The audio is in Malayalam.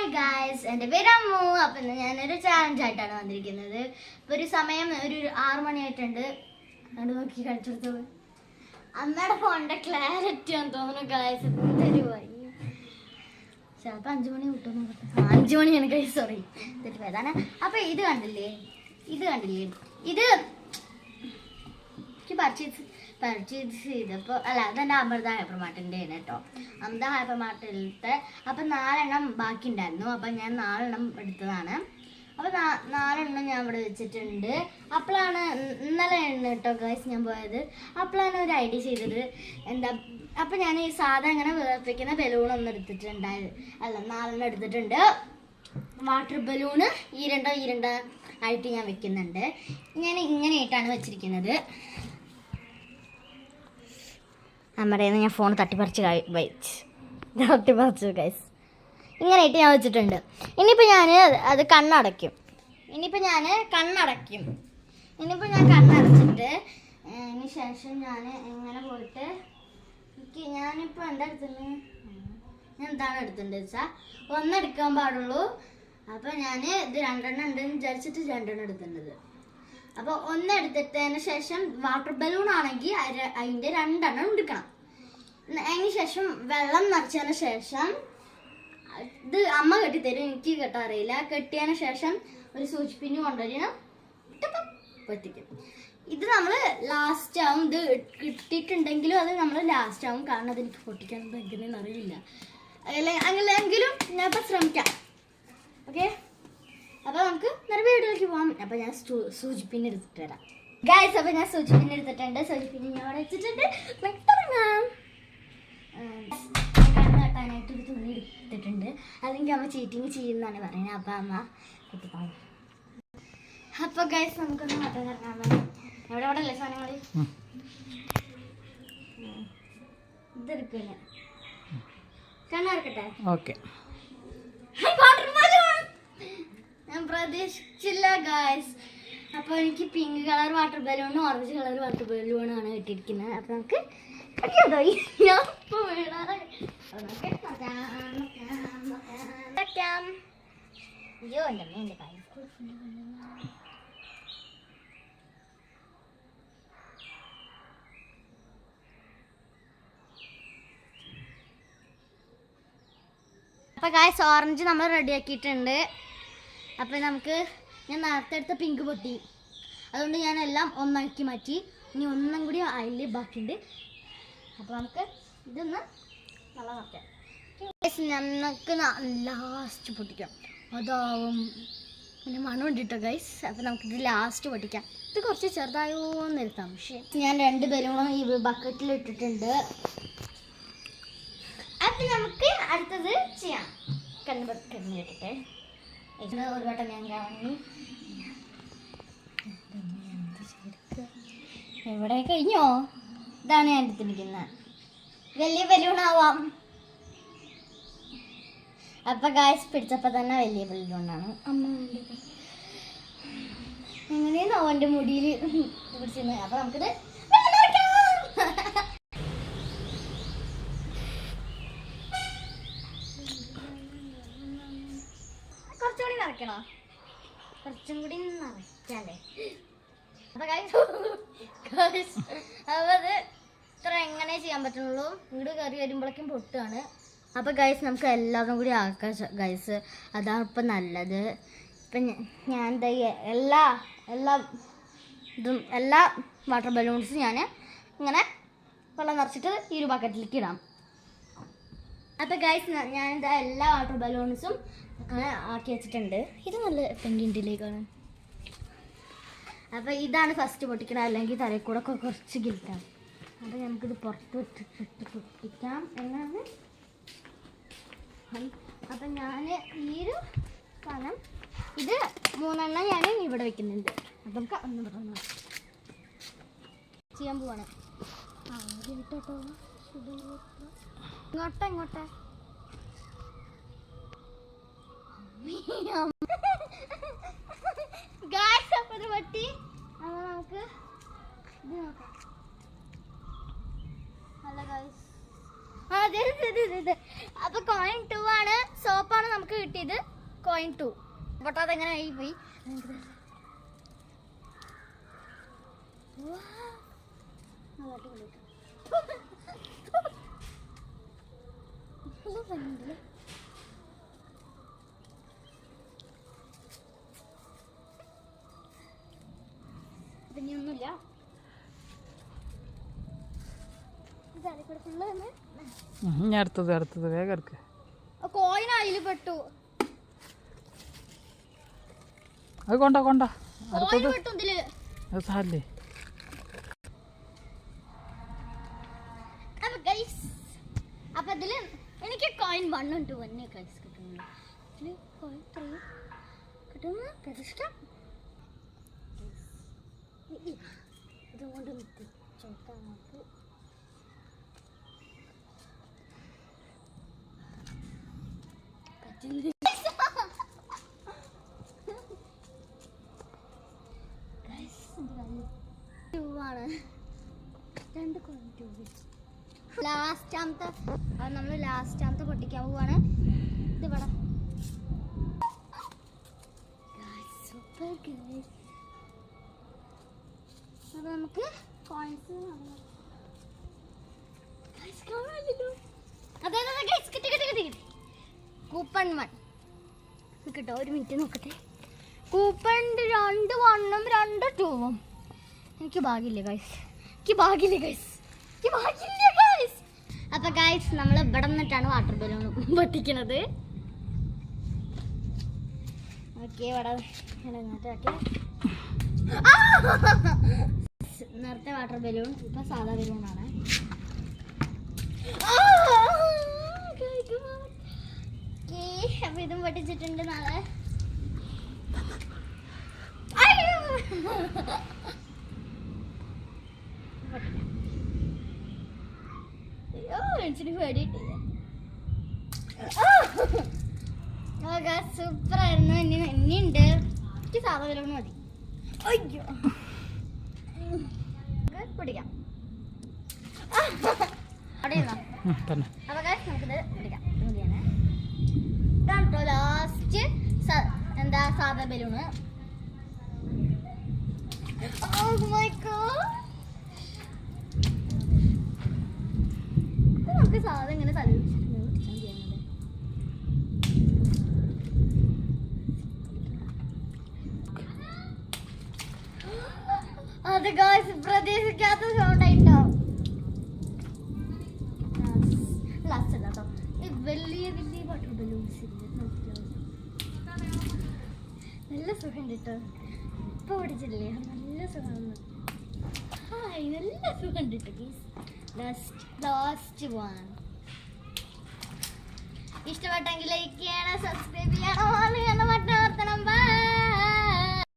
ഹായ് ഗായ്സ്, എൻ്റെ പേര് അമ്മു. അപ്പം ഇന്ന് ഞാനൊരു ചാലഞ്ചായിട്ടാണ് വന്നിരിക്കുന്നത്. ഇപ്പോൾ ഒരു സമയം ഒരു 6 മണിയായിട്ടുണ്ട്. അത് നോക്കി കളിച്ചെടുത്തോളൂ. അമ്മയുടെ ഫോണിൻ്റെ ക്ലാരിറ്റി ആണെന്ന് തോന്നുന്നു ഗായ്സ്. എന്തൊരു വഴി ചിലപ്പോൾ 5 മണി കിട്ടും. 5 മണിയാണ് ഗൈസ്, സോറി തെറ്റ് പോയതാണ്. അപ്പം ഇത് കണ്ടില്ലേ, ഇത് എനിക്ക് പർച്ചേസ് ചെയ്തപ്പോൾ അല്ല, അതെൻ്റെ അമൃത ഹൈപ്പർ മാർട്ടിൻ്റെ ആണ് കേട്ടോ. അമൃത ഹൈപ്പർ മാർട്ടിലത്തെ അപ്പം 4 എണ്ണം ബാക്കി ഉണ്ടായിരുന്നു. അപ്പം ഞാൻ 4 എണ്ണം എടുത്തതാണ്. അപ്പം 4 എണ്ണം ഞാൻ ഇവിടെ വെച്ചിട്ടുണ്ട്. അപ്പോഴാണ് ഇന്നലെ കേട്ടോ ഗൈസ് ഞാൻ പോയത്. അപ്പോഴാണ് ഒരു ഐഡിയ ചെയ്തത്. എന്താ, അപ്പം ഞാൻ ഈ സാധാ ഇങ്ങനെ വേർപ്പിക്കുന്ന ബലൂണൊന്നും എടുത്തിട്ടുണ്ടായത് അല്ല, 4 എണ്ണം എടുത്തിട്ടുണ്ട്. വാട്ടർ ബലൂണ് ഈ രണ്ടോ ആയിട്ട് ഞാൻ വെക്കുന്നുണ്ട്. ഞാൻ ഇങ്ങനെയായിട്ടാണ് വെച്ചിരിക്കുന്നത്. നമ്മുടെ ഞാൻ ഫോൺ തട്ടിപ്പറിച്ച് ഗൈസ്. ഇങ്ങനെയായിട്ട് ഞാൻ വെച്ചിട്ടുണ്ട്. ഇനിയിപ്പോൾ ഞാൻ അത് കണ്ണടയ്ക്കും. ഇനിയിപ്പോൾ ഞാൻ കണ്ണടച്ചിട്ട് അതിന് ശേഷം ഞാൻ എങ്ങനെ പോയിട്ട് ഞാനിപ്പോൾ എന്താ എടുത്തിട്ടുണ്ട്, ഞാൻ എന്താണ് എടുത്തിട്ടുണ്ട് വെച്ചാൽ 1 എടുക്കാൻ പാടുള്ളൂ. അപ്പോൾ ഞാൻ ഇത് 2 എണ്ണം ഉണ്ടെന്ന് വിചാരിച്ചിട്ട് 2 എണ്ണം എടുത്തിട്ടുണ്ട്. അപ്പോൾ 1 എടുത്തിട്ടതിന് ശേഷം വാട്ടർ ബലൂൺ ആണെങ്കിൽ അതിൻ്റെ 2 എണ്ണം എടുക്കണം. അതിന് ശേഷം വെള്ളം നിറച്ചതിന് ശേഷം ഇത് അമ്മ കെട്ടിത്തരും, എനിക്ക് കെട്ടാറിയില്ല. കെട്ടിയതിന് ശേഷം ഒരു സൂചിപ്പിന് കൊണ്ടുവരണം, പൊത്തിക്കും. ഇത് നമ്മൾ ലാസ്റ്റ് ആവും. ഇത് കിട്ടിയിട്ടുണ്ടെങ്കിലും അത് നമ്മൾ ലാസ്റ്റ് ആവും, കാരണം അതെനിക്ക് പൊട്ടിക്കാൻ എങ്ങനെയെന്ന് അറിയില്ല. അങ്ങനെയെങ്കിലും ഞാൻ ഇപ്പം ശ്രമിക്കാം. ഓക്കെ, അപ്പോൾ നമുക്ക് നേരെ വീഡിയോയിലേക്ക് പോകാം. അപ്പോൾ ഞാൻ സൂചിപ്പിന് എടുത്തിട്ട് വരാം ഗൈസ്. അപ്പോൾ ഞാൻ സൂചിപ്പിന് എടുത്തിട്ടുണ്ട്. സൂചിപ്പിന് ഞാൻ അവിടെ വെച്ചിട്ടുണ്ട്. തുടങ്ങാം. കണ്ണ് കെട്ടാനായിട്ട് ഒരു തുണി എടുത്തിട്ടുണ്ട്. അല്ലെങ്കിൽ അമ്മ ചീറ്റിങ് ചെയ്യുന്നതാണ് പറയുന്നത്. അപ്പം അമ്മ കിട്ടിപ്പോകും. അപ്പോൾ ഗൈസ് നമുക്കൊന്ന് കെട്ടാൻ ഇറങ്ങാൻ വേണ്ടി എവിടെ അല്ലേ സാധനങ്ങൾ ഇതെടുക്കില്ല. കണ്ണിറക്കട്ടെ. ഓക്കെ, ഞാൻ പ്രതീക്ഷിച്ചില്ല ഗൈസ്. അപ്പോൾ എനിക്ക് പിങ്ക് കളർ വാട്ടർ ബലൂണും ഓറഞ്ച് കളർ വാട്ടർ ബലൂണാണ് കിട്ടിയിരിക്കുന്നത്. അപ്പോൾ നമുക്ക് കടിയാതായി. ഞാൻ ഇപ്പോൾ വീടാതെ അയ്യോ എൻ്റെ എൻ്റെ കൈ. അപ്പോൾ ഗൈസ് ഓറഞ്ച് നമ്മൾ റെഡിയാക്കിയിട്ടുണ്ട്. അപ്പോൾ നമുക്ക് ഞാൻ നേരത്തെ എടുത്ത പിങ്ക് പൊട്ടി, അതുകൊണ്ട് ഞാൻ എല്ലാം ഒന്നാക്കി മാറ്റി. ഇനി ഒന്നും കൂടി അതിൽ ബാക്കിയുണ്ട്. അപ്പോൾ നമുക്ക് ഇതൊന്ന് നല്ല നോക്കാം. നമുക്ക് ലാസ്റ്റ് പൊട്ടിക്കാം. അതാവും പിന്നെ മണം ഉണ്ടിട്ടോ ഗൈസ്. അപ്പോൾ നമുക്കിത് ലാസ്റ്റ് പൊട്ടിക്കാം. ഇത് കുറച്ച് ചെറുതായോന്ന് ഇരുത്താം. പക്ഷേ ഞാൻ 2 ബലൂണും ഈ ബക്കറ്റിൽ ഇട്ടിട്ടുണ്ട്. അപ്പം നമുക്ക് അടുത്തത് ചെയ്യാം. കണ്ണ് ഇട്ടിട്ട് ഇതിന് ഒരു വട്ടം ഞാൻ കാണി. എവിടെ കഴിഞ്ഞോ? ഇതാണ് ഞാൻ എടുത്തിരിക്കുന്നത്. വലിയ ബലൂണാവാം. അപ്പം ഗായ്സ് പിടിച്ചപ്പോൾ തന്നെ വലിയ ബലൂണാണ്. അമ്മ എങ്ങനെയാണോ എൻ്റെ മുടിയിൽ പിടിച്ചിരുന്നത്. അപ്പം നമുക്കിത് കുറച്ചുകൂടി നിറയ്ക്കണോ? കുറച്ചും കൂടി നിറയ്ക്കാല്ലേ. അപ്പം അത് ഇത്ര എങ്ങനെ ചെയ്യാൻ പറ്റുള്ളൂ. വീട് കയറി വരുമ്പോഴേക്കും പൊട്ടുകയാണ്. അപ്പോൾ ഗൈസ് നമുക്ക് എല്ലാവരും കൂടി ആക്കാം ഗൈസ്. അതാണ് ഇപ്പം നല്ലത്. ഇപ്പം ഞാൻ എന്താ എല്ലാ വാട്ടർ ബലൂൺസും ഞാൻ ഇങ്ങനെ വെള്ളം നിറച്ചിട്ട് ഈ ഒരു ബക്കറ്റിലേക്ക് ഇടാം. അപ്പോൾ ഗൈസ് ഞാനിതാ എല്ലാ വാട്ടർ ബലൂൺസും അങ്ങനെ ആക്കി വെച്ചിട്ടുണ്ട്. ഇത് നല്ല പെങ്കിൻ്റിലേക്കാണ്. അപ്പോൾ ഇതാണ് ഫസ്റ്റ് പൊട്ടിക്കണം, അല്ലെങ്കിൽ തലയിൽ കൂടെ കുറച്ച് ഗിൽറ്റാണ്. അപ്പോൾ നമുക്കിത് പുറത്ത് വിട്ടിട്ട് പൊട്ടിക്കാം എന്നാണ്. അപ്പം ഞാൻ ഈ ഒരു സാധനം ഇത് 3 എണ്ണം ഞാൻ ഇവിടെ വെക്കുന്നുണ്ട്. അപ്പം നമുക്ക് ഒന്ന് പറഞ്ഞു ചെയ്യാൻ പോവാണ്. കേട്ടോ ഇങ്ങോട്ടെ ഗായ്സ്. അപ്പം ഇത് പറ്റി. അപ്പോൾ നമുക്ക് ഇത് നോക്കാം. അല്ല ഗായ്സ്, അപ്പൊ കോയിൻ 2 ആണ്. സോപ്പാണ് നമുക്ക് കിട്ടിയത്. കിട്ടിയത് കോയിൻ 2. പൊട്ടാതെ എങ്ങനെ ആയി പോയി. പിന്നെ ഒന്നുമില്ല. ഞാൻ അടുത്തത് വേഗം എടുക്ക്. കോയിൻ അതിൽ പെട്ടു. അത് കൊണ്ട കോയിൻ അടുത്തത് പെട്ടു ഇതില്. അത് സാരല്ലേ. അപ്പൊ ഇതില് എനിക്ക് കോയിൻ 1 ഉം 2 തന്നെ ഗൈസ് കിട്ടുന്നുള്ളൂ. ഇതില് കോയിൻ 3 കിട്ടുന്ന പ്രതിഷ്ഠ ഇതുകൊണ്ട് ചോക്കാൻ നമുക്ക് പറ്റുന്നില്ല. ലാസ്റ്റാമത്തെ പൊട്ടിക്കാൻ പോവാണ്. ഇത് ഇവിടെ സൂപ്പർ ഗൈസ്. അപ്പൊ നമുക്ക് കോയിൻസ് കൂപ്പൺ 1 കിട്ടോ. ഒരു മിനിറ്റ് നോക്കട്ടെ. കൂപ്പൺ 2 1 ഉം 2 2 ഉം. എനിക്ക് ഭാഗ്യമില്ല ഗൈസ്. അപ്പൊ ഗൈസ് നമ്മൾ ഇവിടെ നിന്നിട്ടാണ് വാട്ടർ ബലൂൺ പൊട്ടിക്കുന്നത്. ഓക്കെ ഇവിടെ നേരത്തെ വാട്ടർ ബലൂൺ, ഇപ്പൊ സാധാ ബലൂണാണ്. അപ്പൊ ഇതും പൊട്ടിച്ചിട്ടുണ്ട്. നാളെ സൂപ്പർ ആയിരുന്നു. ഇനിയുണ്ട്. എനിക്ക് സാധാ ബലൂൺ മതി. അയ്യോ പിടിക്കാം. അവിടെ അപ്പൊ നമുക്കിത് പിടിക്കാം. ഇതാണ് ലാസ്റ്റ് എന്താ സാധാ ബലൂണ്. നമുക്ക് സാധാ ഇങ്ങനെ തല അത് ഗൈസ് പ്രതീക്ഷിക്കാത്ത സൗണ്ട് ആയിട്ടോ. ലാസ്റ്റ് കേട്ടോ ഈ വലിയ വാട്ടർ ബലൂൺസ് നല്ല സുഖം കേട്ടോ. ഇപ്പൊ പിടിച്ചില്ലേ നല്ല സുഖമാണ്. നല്ല സുഖം കേട്ടോ ഗൈസ്. Last one. ഇഷ്ടപ്പെട്ടെങ്കിൽ ലൈക്ക് ചെയ്യണം, സബ്സ്ക്രൈബ് ചെയ്യണം.